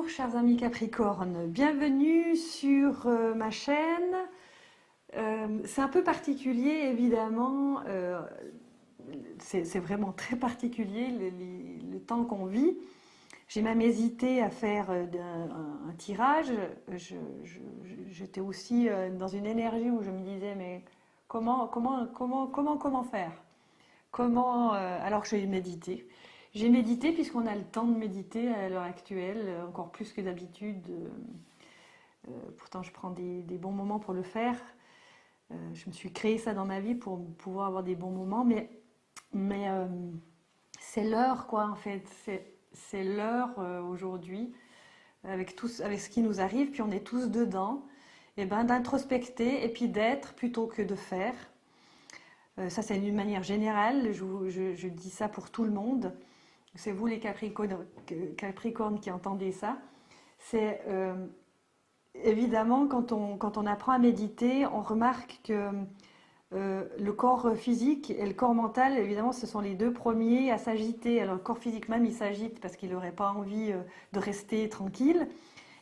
Bonjour chers amis Capricorne, bienvenue sur ma chaîne. C'est un peu particulier évidemment, c'est vraiment très particulier le temps qu'on vit. J'ai même hésité à faire un tirage. J'étais aussi dans une énergie où je me disais mais comment faire? Alors que j'ai médité. J'ai médité puisqu'on a le temps de méditer à l'heure actuelle, encore plus que d'habitude. Pourtant, je prends des bons moments pour le faire. Je me suis créé ça dans ma vie pour pouvoir avoir des bons moments, mais c'est l'heure, quoi, en fait. C'est l'heure aujourd'hui, avec ce qui nous arrive, puis on est tous dedans, et ben d'introspecter et puis d'être plutôt que de faire. Ça, c'est d'une manière générale, je dis ça pour tout le monde. C'est vous les Capricornes qui entendez ça. C'est évidemment quand on apprend à méditer, on remarque que le corps physique et le corps mental, évidemment, ce sont les deux premiers à s'agiter. Alors le corps physique même, il s'agite parce qu'il n'aurait pas envie de rester tranquille.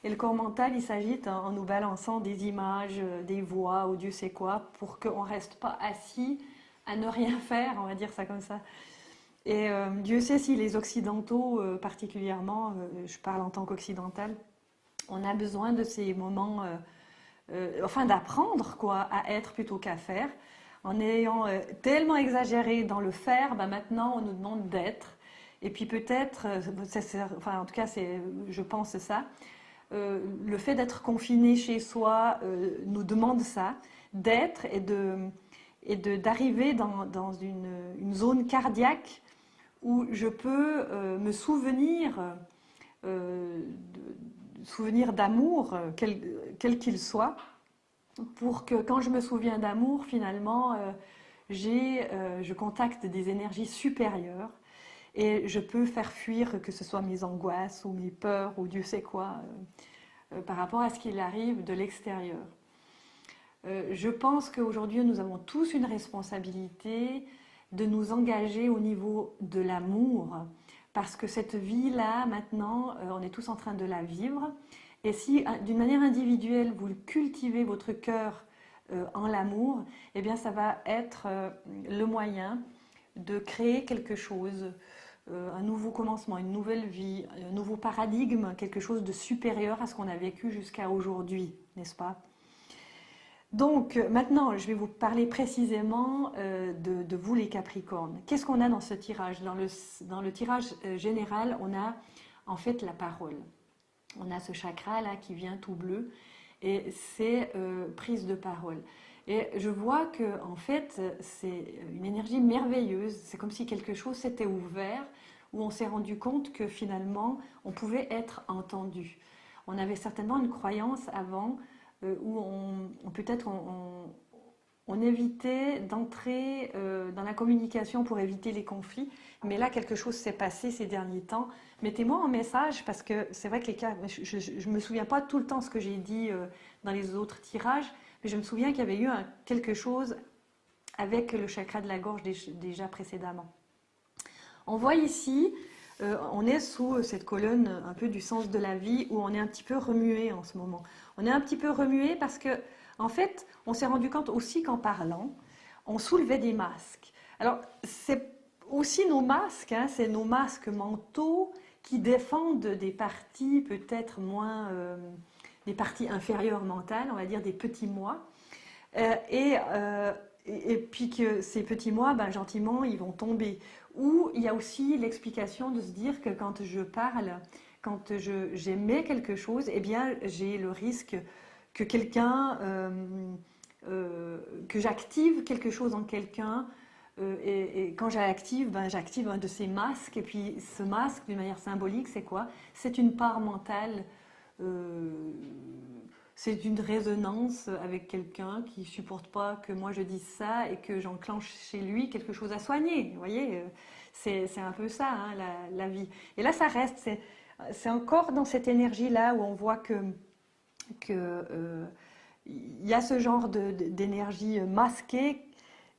Et le corps mental, il s'agite en nous balançant des images, des voix ou Dieu sait quoi, pour qu'on ne reste pas assis à ne rien faire, on va dire ça comme ça. Et Dieu sait si les Occidentaux, particulièrement, je parle en tant qu'occidental, on a besoin de ces moments, enfin d'apprendre quoi, à être plutôt qu'à faire. En ayant tellement exagéré dans le faire, ben maintenant on nous demande d'être. Et puis peut-être, enfin en tout cas je pense ça, le fait d'être confiné chez soi nous demande ça, d'être d'arriver dans une zone cardiaque où je peux me souvenir d'amour, quel qu'il soit, pour que quand je me souviens d'amour, finalement, je contacte des énergies supérieures et je peux faire fuir que ce soit mes angoisses ou mes peurs ou Dieu sait quoi par rapport à ce qu'il arrive de l'extérieur. Je pense qu'aujourd'hui, nous avons tous une responsabilité de nous engager au niveau de l'amour, parce que cette vie-là, maintenant, on est tous en train de la vivre. Et si, d'une manière individuelle, vous cultivez votre cœur en l'amour, eh bien, ça va être le moyen de créer quelque chose, un nouveau commencement, une nouvelle vie, un nouveau paradigme, quelque chose de supérieur à ce qu'on a vécu jusqu'à aujourd'hui, n'est-ce pas ? Donc maintenant, je vais vous parler précisément de vous les Capricornes. Qu'est-ce qu'on a dans ce tirage? Dans le tirage général, on a en fait la parole. On a ce chakra là qui vient tout bleu et c'est prise de parole. Et je vois que en fait, c'est une énergie merveilleuse. C'est comme si quelque chose s'était ouvert, où on s'est rendu compte que finalement, on pouvait être entendu. On avait certainement une croyance avant où peut-être on évitait d'entrer dans la communication pour éviter les conflits. Mais là, quelque chose s'est passé ces derniers temps. Mettez-moi en message parce que c'est vrai que je ne me souviens pas tout le temps ce que j'ai dit dans les autres tirages, mais je me souviens qu'il y avait eu quelque chose avec le chakra de la gorge déjà précédemment. On voit ici, on est sous cette colonne un peu du sens de la vie où on est un petit peu remué en ce moment. On est un petit peu remué parce que, en fait, on s'est rendu compte aussi qu'en parlant, on soulevait des masques. Alors, c'est aussi nos masques, hein, c'est nos masques mentaux qui défendent des parties peut-être moins, des parties inférieures mentales, on va dire des petits moi. Et puis que ces petits moi, ben, gentiment, ils vont tomber. Ou il y a aussi l'explication de se dire que quand je parle, quand j'émets quelque chose, eh bien, j'ai le risque que que j'active quelque chose en quelqu'un. Et quand j'active, ben, j'active un de ces masques. Et puis ce masque, d'une manière symbolique, c'est quoi? C'est une part mentale. euh, c'est une résonance avec quelqu'un qui ne supporte pas que moi je dise ça et que j'enclenche chez lui quelque chose à soigner. Vous voyez, c'est un peu ça, hein, la vie. Et là, ça reste, c'est encore dans cette énergie-là où on voit que il y a ce genre d'énergie masquée.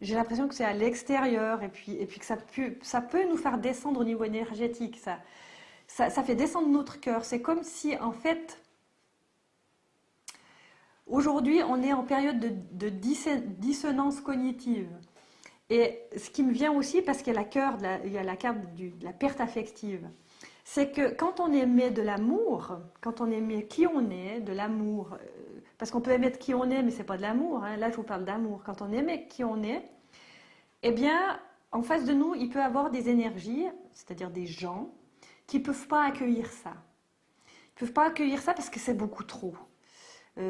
J'ai l'impression que c'est à l'extérieur et puis que ça peut nous faire descendre au niveau énergétique, ça. ça fait descendre notre cœur. C'est comme si, en fait, aujourd'hui, on est en période de dissonance cognitive. Et ce qui me vient aussi, parce qu'il y a il y a la carte de la perte affective, c'est que quand on émet de l'amour, quand on émet qui on est, de l'amour, parce qu'on peut émettre qui on est, mais c'est pas de l'amour, hein, là je vous parle d'amour, quand on émet qui on est, eh bien, en face de nous, il peut y avoir des énergies, c'est-à-dire des gens, qui ne peuvent pas accueillir ça. Ils ne peuvent pas accueillir ça parce que c'est beaucoup trop.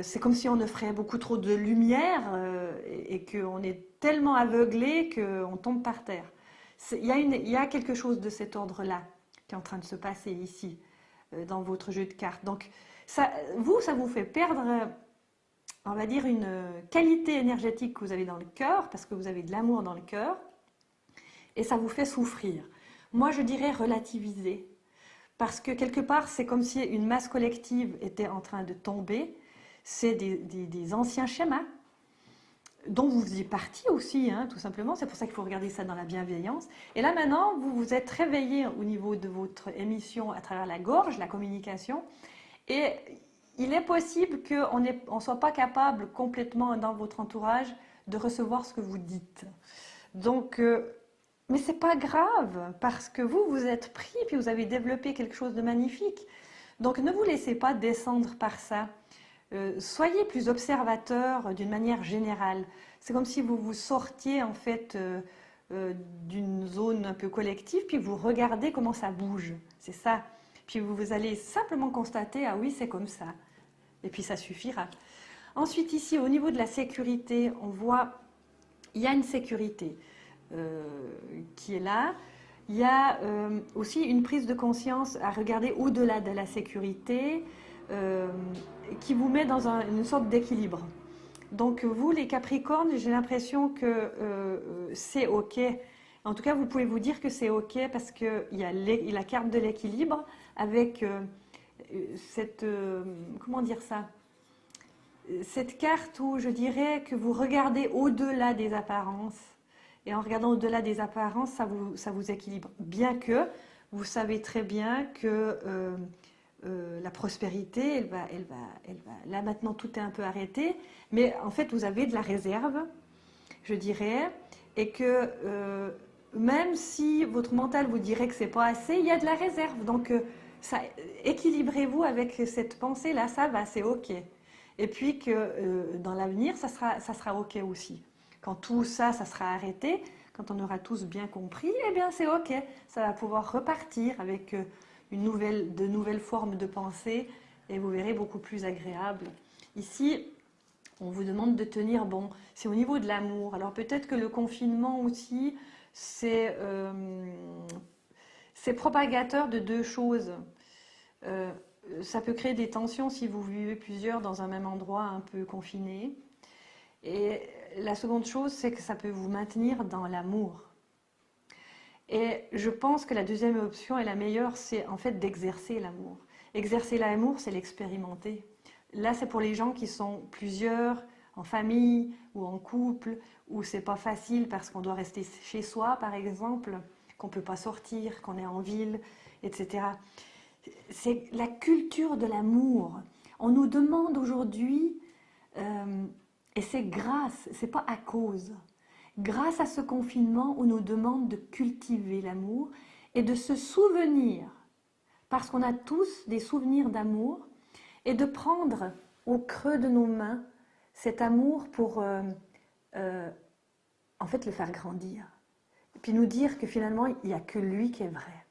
C'est comme si on offrait beaucoup trop de lumière et qu'on est tellement aveuglé qu'on tombe par terre. Il y a quelque chose de cet ordre-là qui est en train de se passer ici, dans votre jeu de cartes. Donc, ça vous fait perdre, on va dire, une qualité énergétique que vous avez dans le cœur, parce que vous avez de l'amour dans le cœur, et ça vous fait souffrir. Moi, je dirais relativiser, parce que quelque part, c'est comme si une masse collective était en train de tomber. C'est des anciens schémas dont vous faisiez partie aussi, hein, tout simplement. C'est pour ça qu'il faut regarder ça dans la bienveillance. Et là, maintenant, vous vous êtes réveillé au niveau de votre émission à travers la gorge, la communication, et il est possible qu'on ne soit pas capable complètement dans votre entourage de recevoir ce que vous dites. Donc, mais c'est pas grave, parce que vous êtes pris, puis vous avez développé quelque chose de magnifique. Donc, ne vous laissez pas descendre par ça. Soyez plus observateur d'une manière générale. C'est comme si vous vous sortiez en fait d'une zone un peu collective, puis vous regardez comment ça bouge. C'est ça. Puis vous allez simplement constater, ah oui, c'est comme ça. Et puis ça suffira. Ensuite, ici, au niveau de la sécurité, on voit, il y a une sécurité qui est là. Il y a aussi une prise de conscience à regarder au-delà de la sécurité qui vous met dans une sorte d'équilibre. Donc vous, les Capricornes, j'ai l'impression que c'est OK. En tout cas, vous pouvez vous dire que c'est OK parce qu'il y a la carte de l'équilibre avec cette... comment dire ça? Cette carte où je dirais que vous regardez au-delà des apparences. Et en regardant au-delà des apparences, ça vous équilibre. Bien que vous savez très bien que la prospérité, elle va. Là maintenant, tout est un peu arrêté, mais en fait, vous avez de la réserve, je dirais, et que même si votre mental vous dirait que c'est pas assez, il y a de la réserve. Donc, équilibrez-vous avec cette pensée-là, ça va, c'est OK. Et puis que dans l'avenir, ça sera OK aussi. Quand tout ça sera arrêté, quand on aura tous bien compris, eh bien c'est OK. Ça va pouvoir repartir avec de nouvelles formes de pensée et vous verrez beaucoup plus agréable. Ici, on vous demande de tenir bon. C'est au niveau de l'amour. Alors peut-être que le confinement aussi, c'est propagateur de deux choses. Ça peut créer des tensions si vous vivez plusieurs dans un même endroit un peu confiné. Et la seconde chose, c'est que ça peut vous maintenir dans l'amour. Et je pense que la deuxième option est la meilleure, c'est en fait d'exercer l'amour. Exercer l'amour, c'est l'expérimenter. Là, c'est pour les gens qui sont plusieurs, en famille ou en couple, où c'est pas facile parce qu'on doit rester chez soi, par exemple, qu'on peut pas sortir, qu'on est en ville, etc. C'est la culture de l'amour. On nous demande aujourd'hui, et c'est grâce, c'est pas à cause. Grâce à ce confinement, on nous demande de cultiver l'amour et de se souvenir, parce qu'on a tous des souvenirs d'amour, et de prendre au creux de nos mains cet amour pour en fait le faire grandir. Et puis nous dire que finalement, il n'y a que lui qui est vrai.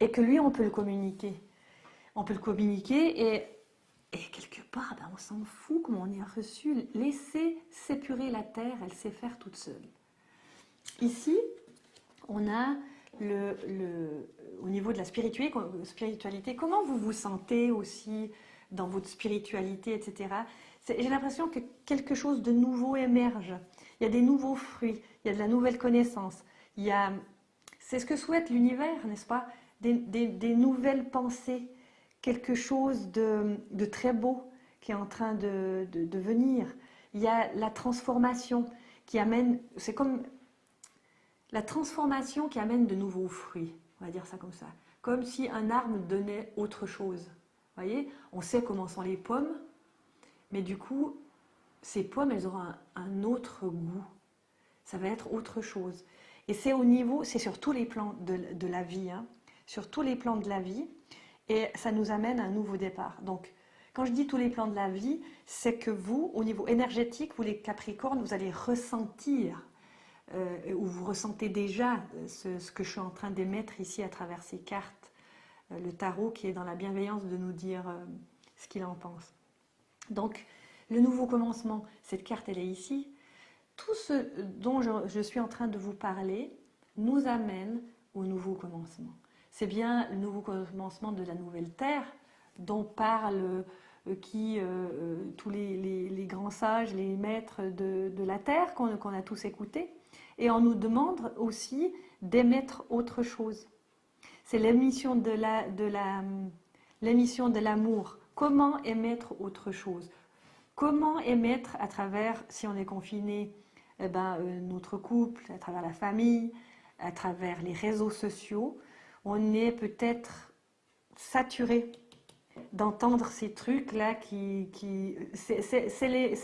Et que lui, on peut le communiquer. On peut le communiquer et quelque part, ben, on s'en fout comment on y a reçu. Laissez s'épurer la terre, elle sait faire toute seule. Ici, on a au niveau de la spiritualité, comment vous vous sentez aussi dans votre spiritualité, etc. J'ai l'impression que quelque chose de nouveau émerge. Il y a des nouveaux fruits, il y a de la nouvelle connaissance. C'est ce que souhaite l'univers, n'est-ce pas? Des nouvelles pensées, quelque chose de très beau qui est en train de venir. Il y a la transformation qui amène, c'est comme la transformation qui amène de nouveaux fruits, on va dire ça comme ça. comme si un arbre donnait autre chose. Vous voyez, on sait comment sont les pommes, mais du coup, ces pommes, elles auront un autre goût. Ça va être autre chose. Et c'est au niveau, c'est sur tous les plans de la vie, hein, sur tous les plans de la vie, et ça nous amène à un nouveau départ. Donc, quand je dis tous les plans de la vie, c'est que vous, au niveau énergétique, vous les Capricornes, vous allez ressentir, ou vous ressentez déjà ce que je suis en train d'émettre ici à travers ces cartes, le tarot qui est dans la bienveillance de nous dire ce qu'il en pense. Donc, le nouveau commencement, cette carte, elle est ici. Tout ce dont je suis en train de vous parler nous amène au nouveau commencement. C'est bien le nouveau commencement de la nouvelle terre dont parlent tous les grands sages, les maîtres de la terre qu'on a tous écoutés. Et on nous demande aussi d'émettre autre chose. C'est l'émission de l'amour. Comment émettre autre chose? Comment émettre à travers, si on est confiné, notre couple, à travers la famille, à travers les réseaux sociaux, on est peut-être saturé d'entendre ces trucs-là c'est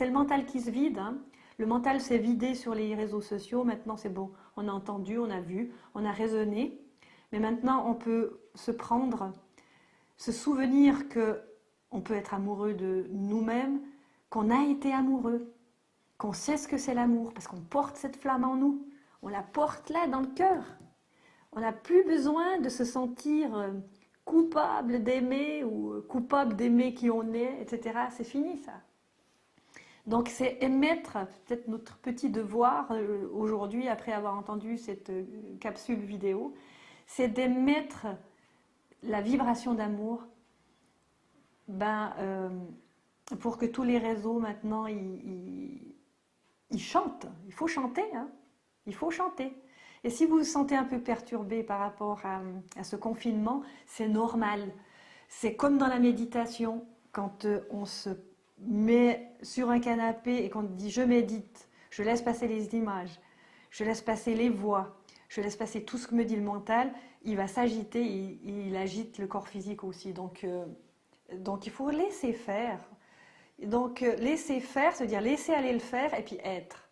le mental qui se vide, hein. Le mental s'est vidé sur les réseaux sociaux, maintenant c'est bon, on a entendu, on a vu, on a raisonné, mais maintenant on peut se souvenir que on peut être amoureux de nous-mêmes, qu'on a été amoureux, qu'on sait ce que c'est l'amour, parce qu'on porte cette flamme en nous, on la porte là dans le cœur. On n'a plus besoin de se sentir coupable d'aimer ou coupable d'aimer qui on est, etc. C'est fini ça. Donc c'est émettre, peut-être notre petit devoir aujourd'hui, après avoir entendu cette capsule vidéo, c'est d'émettre la vibration d'amour pour que tous les réseaux maintenant ils chantent. Il faut chanter, hein. Il faut chanter. Et si vous vous sentez un peu perturbé par rapport à ce confinement, c'est normal. C'est comme dans la méditation, quand on se met sur un canapé et qu'on dit je médite, je laisse passer les images, je laisse passer les voix, je laisse passer tout ce que me dit le mental, il va s'agiter, il agite le corps physique aussi. Donc il faut laisser faire. Donc laisser faire, c'est-à-dire laisser aller le faire et puis être.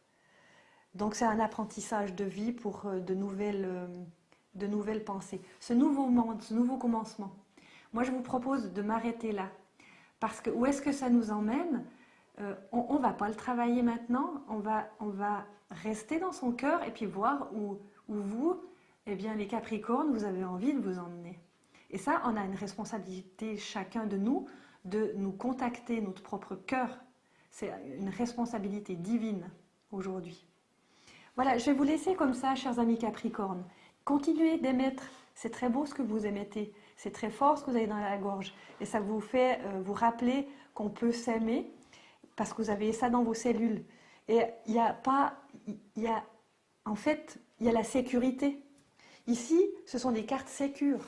Donc c'est un apprentissage de vie pour de nouvelles pensées. Ce nouveau monde, ce nouveau commencement. Moi je vous propose de m'arrêter là. Parce que où est-ce que ça nous emmène? On ne va pas le travailler maintenant, on va rester dans son cœur et puis voir où vous, eh bien les Capricornes, vous avez envie de vous emmener. Et ça, on a une responsabilité chacun de nous contacter notre propre cœur. C'est une responsabilité divine aujourd'hui. Voilà, je vais vous laisser comme ça, chers amis Capricornes. Continuez d'émettre, c'est très beau ce que vous émettez, c'est très fort ce que vous avez dans la gorge. Et ça vous fait vous rappeler qu'on peut s'aimer parce que vous avez ça dans vos cellules. Et en fait, il y a la sécurité. Ici, ce sont des cartes sécures.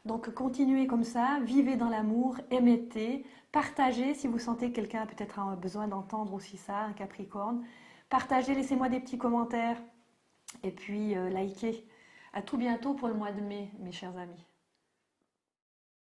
Donc continuez comme ça, vivez dans l'amour, émettez, partagez si vous sentez que quelqu'un a peut-être besoin d'entendre aussi ça, un Capricorne. Partagez, laissez-moi des petits commentaires et puis likez. À tout bientôt pour le mois de mai, mes chers amis.